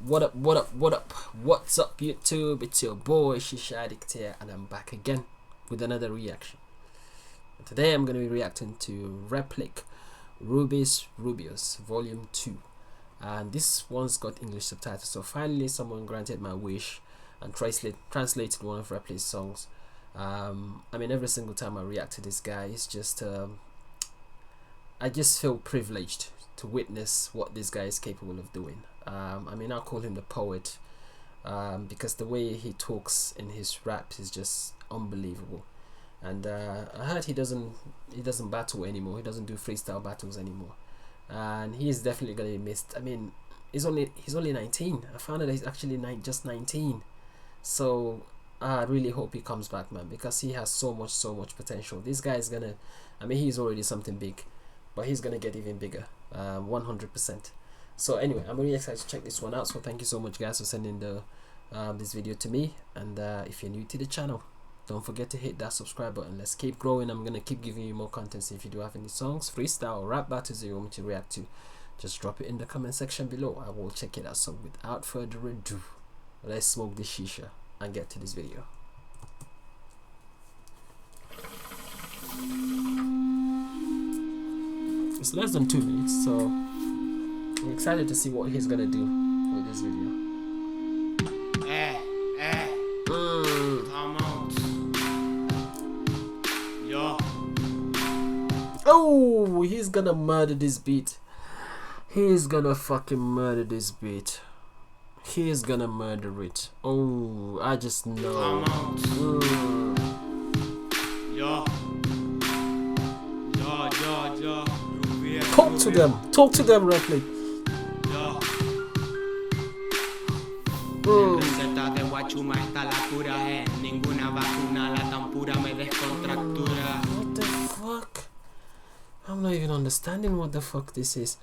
What up, what up, what up? What's up, YouTube? It's your boy Shisha Addict here, and I'm back again with another reaction. Today I'm going to be reacting to REPLIK, Rubios, Volume 2. And this one's got English subtitles, so finally someone granted my wish and translated one of REPLIK's songs. I mean, every single time I react to this guy, it's just, I just feel privileged to witness what this guy is capable of doing. I mean, I'll call him the poet, because the way he talks in his raps is just unbelievable. And I heard he doesn't battle anymore. He doesn't do freestyle battles anymore, and he is definitely gonna be missed. I mean, he's only 19. I found out he's actually just 19. So I really hope he comes back, man, because he has so much potential. This guy is gonna, I mean, he's already something big, but he's gonna get even bigger, 100%. So anyway, I'm really excited to check this one out. So thank you so much, guys, for sending the this video to me. And if you're new to the channel, don't forget to hit that subscribe button. Let's keep growing. I'm gonna keep giving you more content. So if you do have any songs, freestyle, or rap battles that you want me to react to, just drop it in the comment section below. I will check it out. So without further ado, let's smoke this shisha and get to this video. It's less than 2 minutes, so I'm excited to see what he's gonna do with this video. Oh, he's gonna murder this beat. He's gonna fucking murder this beat. He's gonna murder it. Oh, I just know. Talk to them, REPLIK. Receta de guachuma está la cura, ninguna vacuna la tan pura me descontractura. What the fuck? I'm not even understanding what the fuck this is.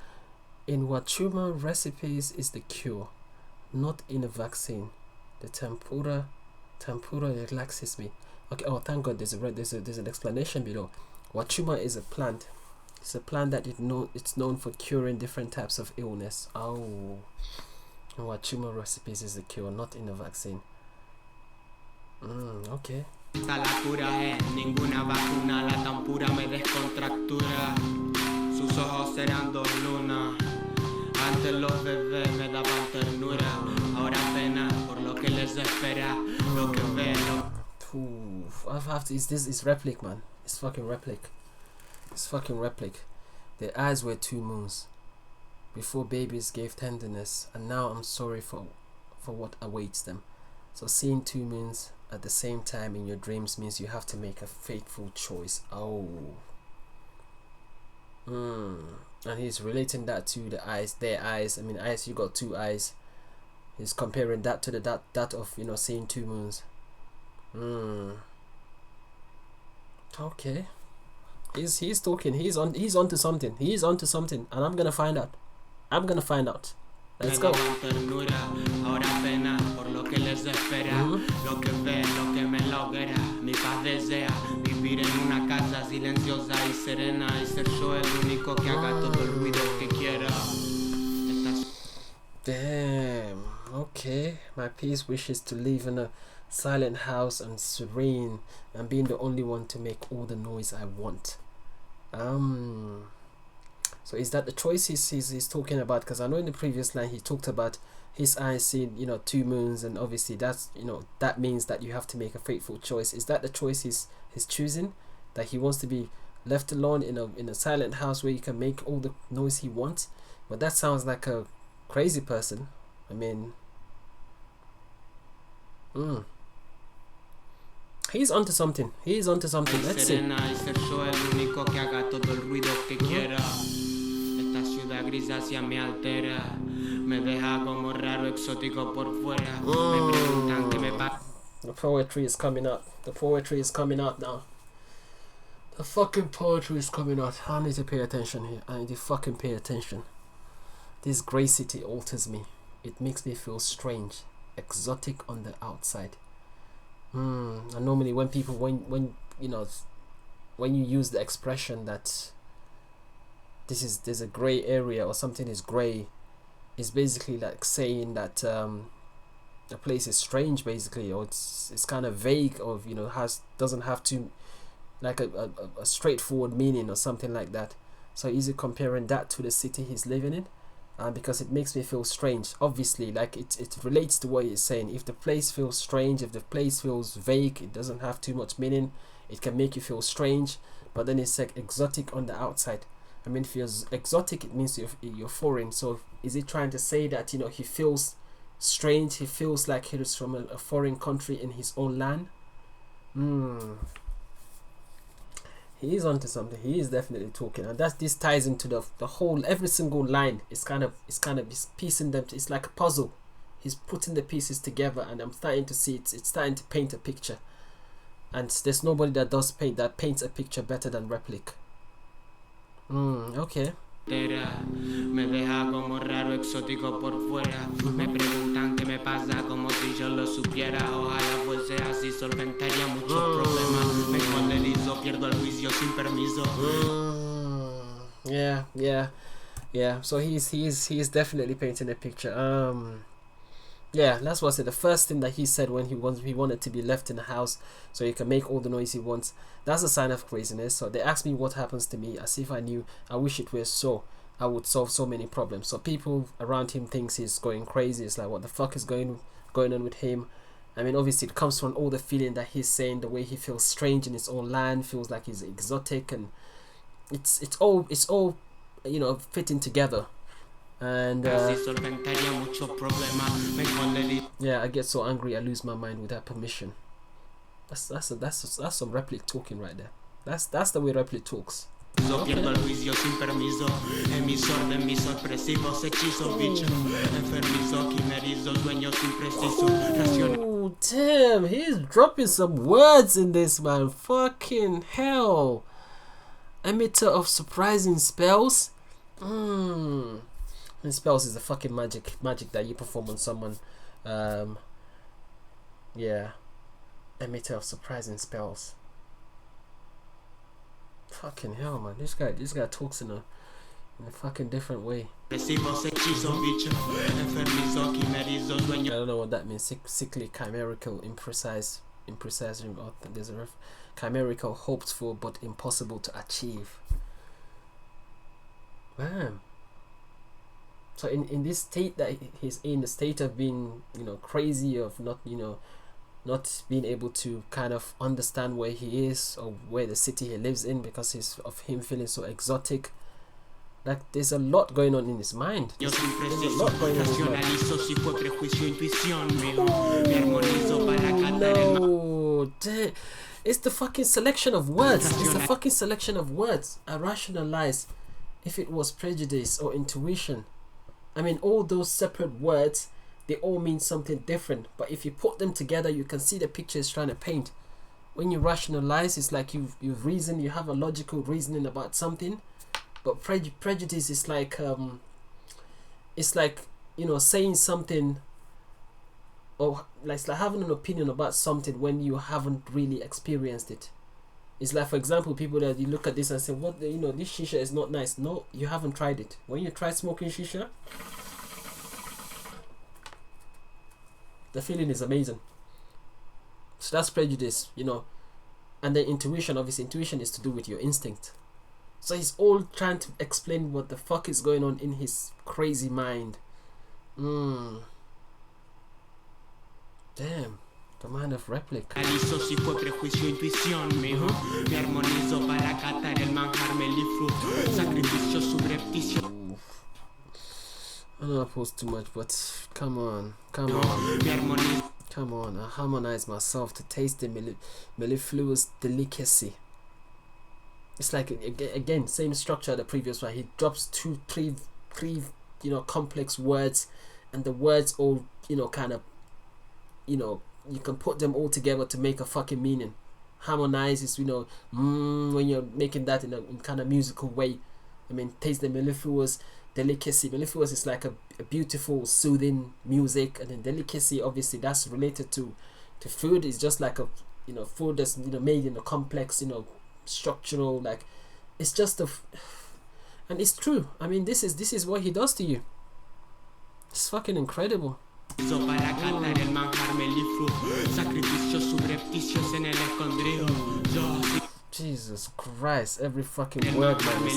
In Wachuma recipes is the cure, not in a vaccine. The tempura relaxes me. Okay, oh thank God, there's an explanation below. Wachuma is a plant. It's a plant that it's known for curing different types of illness. Oh, Wachuma recipes is the cure, not in a vaccine. Okay. Está la cura, ninguna vacuna la tan pura me descontractura. Sus ojos serán dos lunas. Antes los bebés me daban ternura. Ahora pena por lo que les espera. Lo que veo. It's REPLIK, man. It's fucking REPLIK. It's fucking REPLIK. Their eyes were 2 moons. Before babies gave tenderness, and now I'm sorry for what awaits them. So seeing 2 moons at the same time in your dreams means you have to make a fateful choice. Oh. And he's relating that to the eyes, their eyes. I mean, eyes, you got 2 eyes. He's comparing that to that of, you know, seeing 2 moons. Okay. He's talking. He's onto something. He's onto something, and I'm gonna find out. Let's go. Damn. Okay. My peace wishes to live in a silent house and serene, and being the only one to make all the noise I want. So is that the choice he's talking about? Because I know in the previous line he talked about his eyes seeing, you know, 2 moons, and obviously that's, you know, that means that you have to make a fateful choice. Is that the choice he's choosing? That he wants to be left alone in a silent house where he can make all the noise he wants? But that sounds like a crazy person. I mean, he's onto something. Let's see. The poetry is coming out. The poetry is coming out now. The fucking poetry is coming out. I need to pay attention here. I need to fucking pay attention. This grey city alters me. It makes me feel strange, exotic on the outside. And normally when people, when you know, when you use the expression that there's a gray area or something is gray, is basically like saying that the place is strange, basically, or it's kind of vague, or you know, doesn't have to like a straightforward meaning or something like that. So is he comparing that to the city he's living in? Because it makes me feel strange. Obviously, like it relates to what he's saying. If the place feels strange, if the place feels vague, it doesn't have too much meaning, it can make you feel strange. But then it's like exotic on the outside. I mean, if you're exotic, it means you're foreign. So is he trying to say that, you know, he feels strange, he feels like he's from a foreign country in his own land? He is onto something. He is definitely talking, and this ties into the whole, every single line. It's piecing them. It's like a puzzle. He's putting the pieces together, and I'm starting to see it's starting to paint a picture. And there's nobody that paints a picture better than Replik. Okay. Me deja como raro exótico por fuera. Me preguntan qué me pasa como si yo lo supiera. Ojalá fuese así, solventaría muchos problemas. Me esconderizo, pierdo el juicio sin permiso. Yeah. So he's definitely painting a picture. Yeah, that's what I said. The first thing that he said when he wanted to be left in the house so he can make all the noise he wants. That's a sign of craziness. So they asked me what happens to me, as if I knew. I wish it were so. I would solve so many problems. So people around him thinks he's going crazy. It's like, what the fuck is going on with him? I mean, obviously it comes from all the feeling that he's saying, the way he feels strange in his own land, feels like he's exotic, and it's all you know, fitting together. And yeah, I get so angry I lose my mind without permission. That's some Replik talking right there. That's the way Replik talks. Okay. Oh damn, he's dropping some words in this, man. Fucking hell. Emitter of surprising spells. And spells is the fucking magic that you perform on someone. Yeah. Emitter of surprising spells. Fucking hell, man. This guy talks in a fucking different way. I don't know what that means. Sickly, chimerical, imprecise. There's a chimerical, hoped for but impossible to achieve. Man. So in this state that he's in, the state of being, you know, crazy, of not, you know, not being able to kind of understand where he is or where the city he lives in, because of him feeling so exotic. Like, there's a lot going on in his mind. There's a lot going on in his mind. Oh, no, it's the fucking selection of words. It's the fucking selection of words. I rationalize if it was prejudice or intuition. I mean, all those separate words, they all mean something different, but if you put them together, you can see the picture it's trying to paint. When you rationalize, it's like you've reasoned, you have a logical reasoning about something. But prejudice is like it's like, you know, saying something, or like having an opinion about something when you haven't really experienced it. It's like, for example, people that you look at this and say, what, you know, this shisha is not nice. No, you haven't tried it. When you try smoking shisha, the feeling is amazing. So that's prejudice, you know. And then intuition, obviously intuition is to do with your instinct. So he's all trying to explain what the fuck is going on in his crazy mind. Damn. The mind of Replik. I don't want to post too much, but come on. I harmonize myself to taste the mellifluous delicacy. It's like, again, same structure the previous one. He drops three, you know, complex words, and the words all, you know, kind of, you know, you can put them all together to make a fucking meaning. Harmonize is, you know, when you're making that in kind of musical way. I mean, taste the mellifluous delicacy. Mellifluous is like a beautiful, soothing music, and then delicacy, obviously, that's related to food. It's just like a, you know, food that's, you know, made in a complex, you know, structural, like, it's just and it's true. I mean, this is what he does to you. It's fucking incredible. Para catar el manjar melifluo, sacrificios subrepticios en el escondrijo. Yo Jesus Christ, every fucking word, man.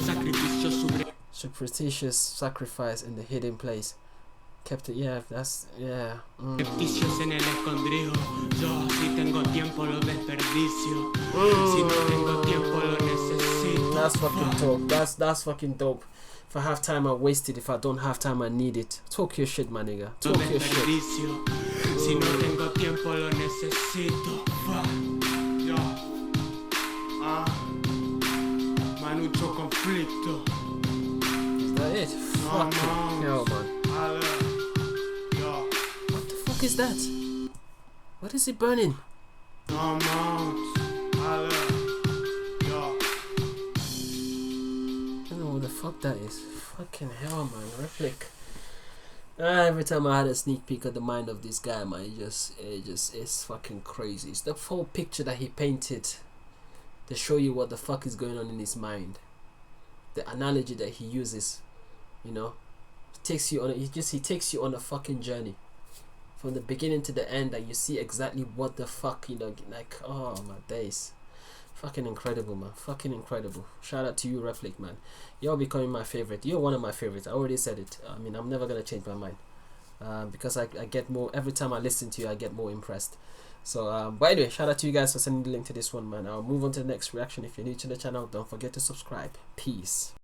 Sacrificios Superstitious sacrifice in the hidden place. Kept it, yeah, that's, yeah. subrepticios en el escondrijo. Yo si tengo tiempo lo desperdicio. Si no tengo tiempo lo necesito. That's fucking dope. That's fucking dope. If I have time, I waste it. If I don't have time, I need it. Talk your shit, my nigga. Talk your shit. Si no tengo tiempo, lo necesito. Yo. Manucho conflicto. Is that it? Fucking hell, man. What the fuck is that? What is it burning? What the fuck that is. Fucking hell, man. Replik. Every time I had a sneak peek at the mind of this guy, man, it's fucking crazy. It's the full picture that he painted to show you what the fuck is going on in his mind. The analogy that he uses, you know, takes you on he takes you on a fucking journey from the beginning to the end, and you see exactly what the fuck, you know, like, oh my days. Fucking incredible, man. Fucking incredible. Shout out to you, Replik, man. You're becoming my favorite. You're one of my favorites. I already said it. I mean, I'm never gonna change my mind, because I get more every time I listen to you. I get more impressed. So but anyway, shout out to you guys for sending the link to this one, man. I'll move on to the next reaction. If you're new to the channel, don't forget to subscribe. Peace.